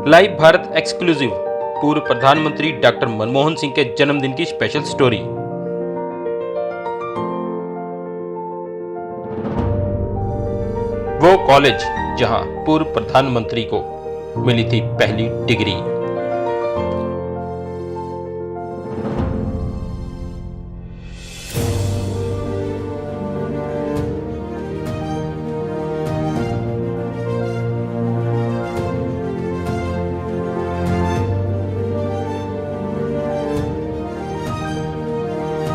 Live Bharat exclusive पूर्व प्रधानमंत्री doctor Manmohan Singh के जन्मदिन की स्पेशल स्टोरी। वो कॉलेज जहां पूर्व प्रधानमंत्री को मिली थी पहली डिग्री।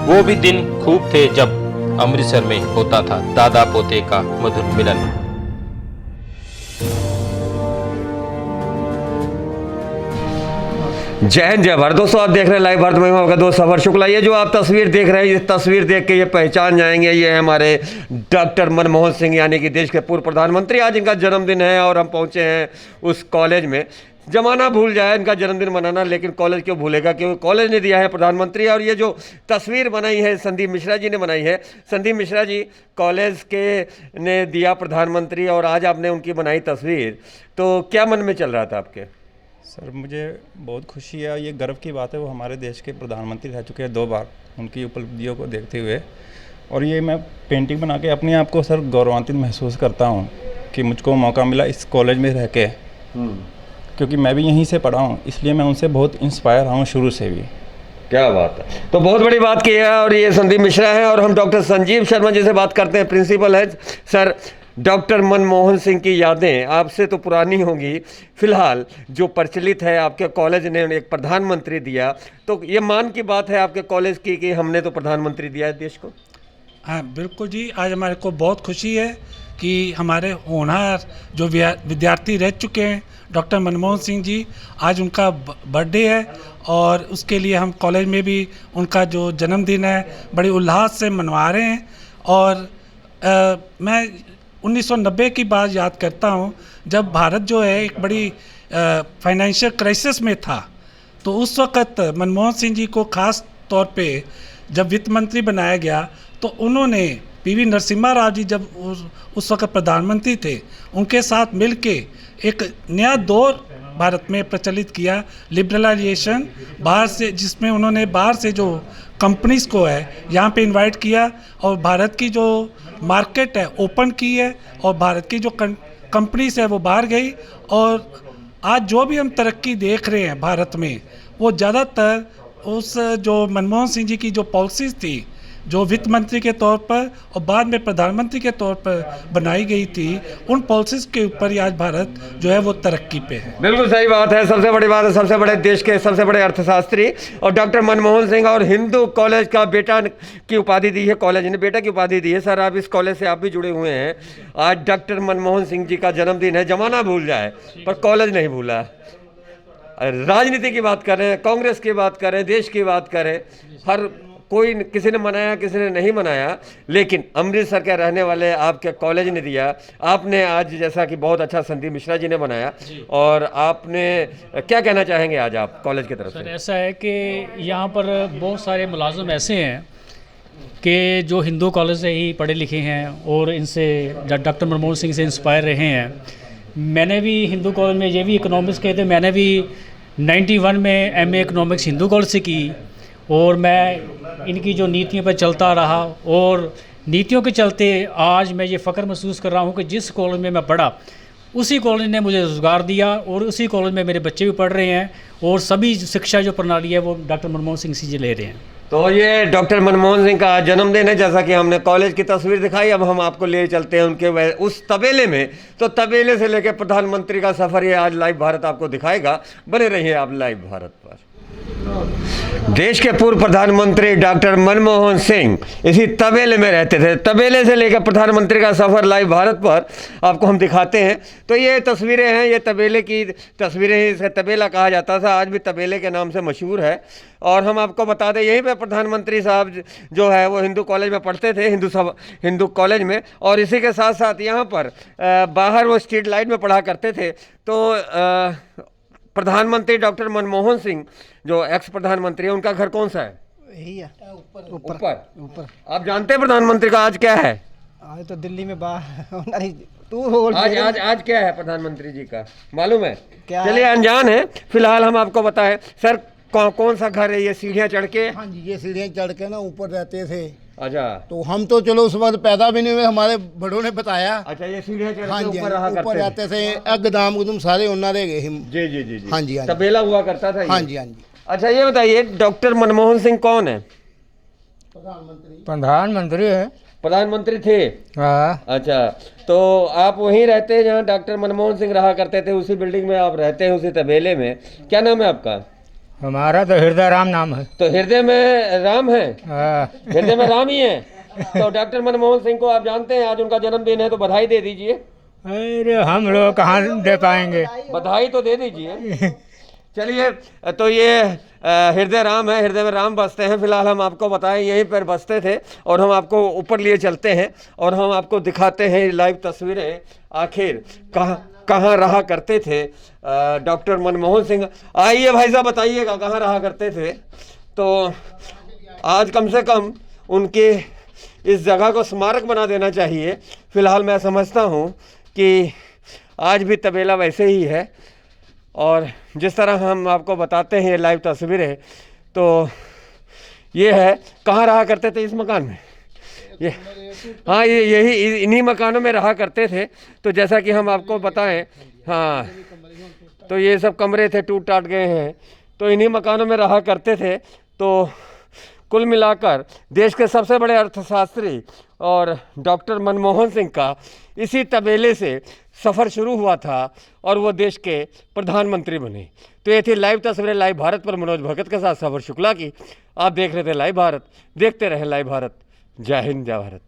वो भी दिन खूब थे जब अमृतसर में होता था दादा पोते का मधुर मिलन। जय हिंद जय भारत। दोस्तों आप देख रहे हैं लाइव भारत में, आपका दोस्त सफर शुक्ला। ये जो आप तस्वीर देख रहे हैं, ये तस्वीर देख के ये पहचान जाएंगे, ये है हमारे डॉक्टर मनमोहन सिंह, यानी कि देश के पूर्व प्रधानमंत्री। आज इनका जन्मदिन है और हम पहुंचे हैं उस कॉलेज में। जमाना भूल जाए इनका जन्मदिन मनाना, लेकिन कॉलेज क्यों भूलेगा, क्योंकि कॉलेज ने दिया है प्रधानमंत्री। और ये जो तस्वीर बनाई है संदीप मिश्रा जी ने बनाई है। संदीप मिश्रा जी कॉलेज के ने दिया प्रधानमंत्री और आज आपने उनकी बनाई तस्वीर, तो क्या मन में चल रहा था आपके? सर मुझे बहुत खुशी है, ये गर्व की बात है। वो हमारे देश के प्रधानमंत्री रह चुके हैं 2 बार, उनकी उपलब्धियों को देखते हुए। और ये मैं पेंटिंग बना के अपने आप को सर गौरवान्वित महसूस करता हूँ कि मुझको मौका मिला इस कॉलेज में रह के, क्योंकि मैं भी यहीं से पढ़ा हूँ, इसलिए मैं उनसे बहुत इंस्पायर हूँ शुरू से भी। क्या बात है, तो बहुत बड़ी बात की है। और ये संदीप मिश्रा है और हम डॉक्टर संजीव शर्मा जी से बात करते हैं, प्रिंसिपल है। सर, डॉक्टर मनमोहन सिंह की यादें आपसे तो पुरानी होंगी, फिलहाल जो प्रचलित है आपके कॉलेज ने एक प्रधानमंत्री दिया, तो ये मान की बात है आपके कॉलेज की कि हमने तो प्रधानमंत्री दिया है देश को। हाँ बिल्कुल जी, आज हमारे को बहुत खुशी है कि हमारे होनहार जो विद्यार्थी रह चुके हैं डॉक्टर मनमोहन सिंह जी, आज उनका बर्थडे है और उसके लिए हम कॉलेज में भी उनका जो जन्मदिन है बड़े उल्लास से मनवा रहे हैं। और मैं 1990 की बात याद करता हूँ, जब भारत जो है एक बड़ी फाइनेंशियल क्राइसिस में था, तो उस वक़्त मनमोहन सिंह जी को ख़ास तौर पे जब वित्त मंत्री बनाया गया, तो उन्होंने पीवी नरसिम्हा राव जी जब उस वक़्त प्रधानमंत्री थे, उनके साथ मिलके एक नया दौर भारत में प्रचलित किया, लिबरलाइजेशन बाहर से, जिसमें उन्होंने बाहर से जो कंपनीज़ को है यहाँ पे इनवाइट किया और भारत की जो मार्केट है ओपन की है और भारत की जो कंपनीज़ है वो बाहर गई। और आज जो भी हम तरक्की देख रहे हैं भारत में, वो ज़्यादातर उस जो मनमोहन सिंह जी की जो पॉलिसीज़ थी, जो वित्त मंत्री के तौर पर और बाद में प्रधानमंत्री के तौर पर बनाई गई थी, उन पॉलिसीज़ के ऊपर ही आज भारत जो है वो तरक्की पे है। बिल्कुल सही बात है। सबसे बड़ी बात है, सबसे बड़े देश के सबसे बड़े अर्थशास्त्री और डॉक्टर मनमोहन सिंह, और हिंदू कॉलेज का बेटा की उपाधि दी है, कॉलेज ने बेटा की उपाधि दी है। सर, आप इस कॉलेज से आप भी जुड़े हुए हैं। आज डॉक्टर मनमोहन सिंह जी का जन्मदिन है। जमाना भूल जाए पर कॉलेज नहीं भूला। राजनीति की बात करें, कांग्रेस की बात करें, देश की बात करें, हर कोई, किसी ने मनाया किसी ने नहीं मनाया, लेकिन अमृतसर के रहने वाले आपके कॉलेज ने दिया। आपने आज, जैसा कि बहुत अच्छा संदीप मिश्रा जी ने बनाया, और आपने क्या कहना चाहेंगे आज आप कॉलेज की तरफ से? सर ऐसा है कि यहाँ पर बहुत सारे मुलाजिम ऐसे हैं कि जो हिंदू कॉलेज से ही पढ़े लिखे हैं और इनसे डॉक्टर मनमोहन सिंह से इंस्पायर रहे हैं। मैंने भी हिंदू कॉलेज में, ये भी इकोनॉमिक्स के थे, मैंने भी 91 में MA इकोनॉमिक्स हिंदू कॉलेज से की, और मैं इनकी जो नीतियों पर चलता रहा और नीतियों के चलते आज मैं ये फ़ख्र महसूस कर रहा हूँ कि जिस कॉलेज में मैं पढ़ा उसी कॉलेज ने मुझे रोज़गार दिया और उसी कॉलेज में मेरे बच्चे भी पढ़ रहे हैं, और सभी शिक्षा जो प्रणाली है वो डॉक्टर मनमोहन सिंह जी ले रहे हैं। तो ये डॉक्टर मनमोहन सिंह का जन्मदिन है, जैसा कि हमने कॉलेज की तस्वीर दिखाई। अब हम आपको ले चलते हैं उनके उस तबेले में। तो तबेले से लेकर प्रधानमंत्री का सफ़र ये आज लाइव भारत आपको दिखाएगा। बने रहिए आप लाइव भारत पर। देश के पूर्व प्रधानमंत्री डॉक्टर मनमोहन सिंह इसी तबेले में रहते थे। तबेले से लेकर प्रधानमंत्री का सफ़र लाइव भारत पर आपको हम दिखाते हैं। तो ये तस्वीरें हैं, ये तबेले की तस्वीरें हैं। इसका तबेला कहा जाता था, आज भी तबेले के नाम से मशहूर है। और हम आपको बता दें, यहीं पे प्रधानमंत्री साहब जो है वो हिंदू कॉलेज में पढ़ते थे, हिंदू कॉलेज में। और इसी के साथ साथ यहाँ पर बाहर वो स्ट्रीट लाइट में पढ़ा करते थे। तो प्रधानमंत्री डॉक्टर मनमोहन सिंह जो एक्स प्रधानमंत्री है, उनका घर कौन सा है? यही है, ऊपर ऊपर। आप जानते हैं प्रधानमंत्री का आज क्या है? आज तो दिल्ली में बाहर तू बोल आज आज आज क्या है प्रधानमंत्री जी का मालूम है? क्या चलिए अनजान है, फिलहाल हम आपको बताएं। सर कौन सा घर है ये? सीढ़ियाँ चढ़ के? हाँ जी, ये सीढ़ियाँ चढ़ के ना ऊपर रहते थे। अच्छा, तो हम तो चलो उस वक्त पैदा भी नहीं हुए, हमारे बड़ों ने बताया। अच्छा, ये सीढ़ियाँ चढ़ हाँ के जी, ऊपर रहा ऊपर करते रहते थे। गदाम गुदम सारे उन्होंने गए। जी जी जी जी। हाँ जी, हाँ जी। तबेला हुआ करता था ये? हाँ जी, हाँ जी। अच्छा, ये बताइए डॉक्टर मनमोहन सिंह कौन है? प्रधानमंत्री है। प्रधानमंत्री थे? हाँ। अच्छा, तो आप वहीं रहते हैं जहाँ डॉक्टर मनमोहन सिंह रहा करते थे? उसी बिल्डिंग में आप रहते हैं, उसी तबेले में? क्या नाम है आपका? हमारा तो हृदय राम नाम है। तो हृदय में राम है? हाँ। हृदय में राम ही है। तो डॉक्टर मनमोहन सिंह को आप जानते हैं, आज उनका जन्मदिन है, तो बधाई दे दीजिए। अरे हम लोग कहाँ दे पाएंगे, बधाई तो दे दीजिए। चलिए, तो ये हृदय राम है, हृदय में राम बसते हैं। फिलहाल हम आपको बताएं यहीं पर बसते थे, और हम आपको ऊपर लिए चलते हैं और हम आपको दिखाते हैं लाइव तस्वीरें। आखिर कहाँ रहा करते थे डॉक्टर मनमोहन सिंह। आइए भाई साहब, बताइएगा कहाँ रहा करते थे। तो आज कम से कम उनके इस जगह को स्मारक बना देना चाहिए। फिलहाल मैं समझता हूँ कि आज भी तबेला वैसे ही है, और जिस तरह हम आपको बताते हैं ये लाइव तस्वीरें, तो ये है। कहाँ रहा करते थे? इस मकान में। ये हाँ, ये यही इन्हीं मकानों में रहा करते थे। तो जैसा कि हम आपको बताएं, हाँ, तो ये सब कमरे थे, टूट टाट गए हैं, तो इन्हीं मकानों में रहा करते थे। तो कुल मिलाकर देश के सबसे बड़े अर्थशास्त्री और डॉक्टर मनमोहन सिंह का इसी तबेले से सफ़र शुरू हुआ था और वो देश के प्रधानमंत्री बने। तो ये थी लाइव तस्वीरें लाइव भारत पर मनोज भगत के साथ सफर शुक्ला की। आप देख रहे थे लाइव भारत, देखते रहे लाइव भारत। जय हिंद, जय भारत।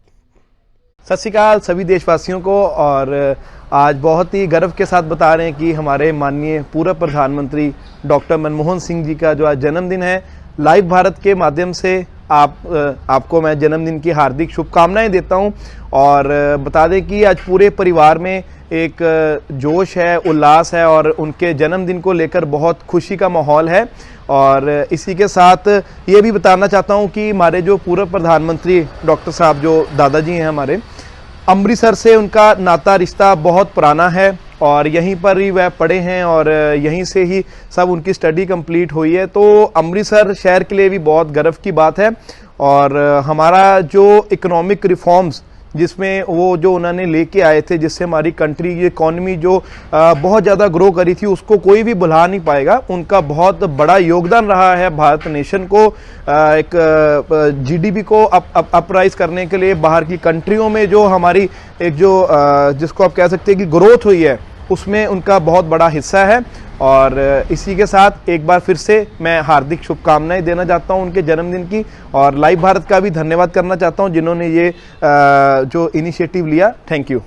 सत श्री अकाल सभी देशवासियों को। और आज बहुत ही गर्व के साथ बता रहे हैं कि हमारे माननीय पूर्व प्रधानमंत्री डॉक्टर मनमोहन सिंह जी का जो आज जन्मदिन है, लाइव भारत के माध्यम से आपको मैं जन्मदिन की हार्दिक शुभकामनाएं देता हूं। और बता दें कि आज पूरे परिवार में एक जोश है, उल्लास है, और उनके जन्मदिन को लेकर बहुत खुशी का माहौल है। और इसी के साथ ये भी बताना चाहता हूं कि हमारे जो पूर्व प्रधानमंत्री डॉक्टर साहब जो दादाजी हैं हमारे, अमृतसर से उनका नाता रिश्ता बहुत पुराना है, और यहीं पर ही वह पढ़े हैं और यहीं से ही सब उनकी स्टडी कंप्लीट हुई है। तो अमृतसर शहर के लिए भी बहुत गर्व की बात है। और हमारा जो इकोनॉमिक रिफॉर्म्स जिसमें वो जो उन्होंने लेके आए थे, जिससे हमारी कंट्री की इकॉनमी जो बहुत ज़्यादा ग्रो करी थी, उसको कोई भी भुला नहीं पाएगा। उनका बहुत बड़ा योगदान रहा है भारत नेशन को एक जीडीपी को अपराइज करने के लिए। बाहर की कंट्रियों में जो हमारी एक जो जिसको आप कह सकते हैं कि ग्रोथ हुई है, उसमें उनका बहुत बड़ा हिस्सा है। और इसी के साथ एक बार फिर से मैं हार्दिक शुभकामनाएं देना चाहता हूं उनके जन्मदिन की, और लाइव भारत का भी धन्यवाद करना चाहता हूं जिन्होंने ये जो इनिशिएटिव लिया। Thank you.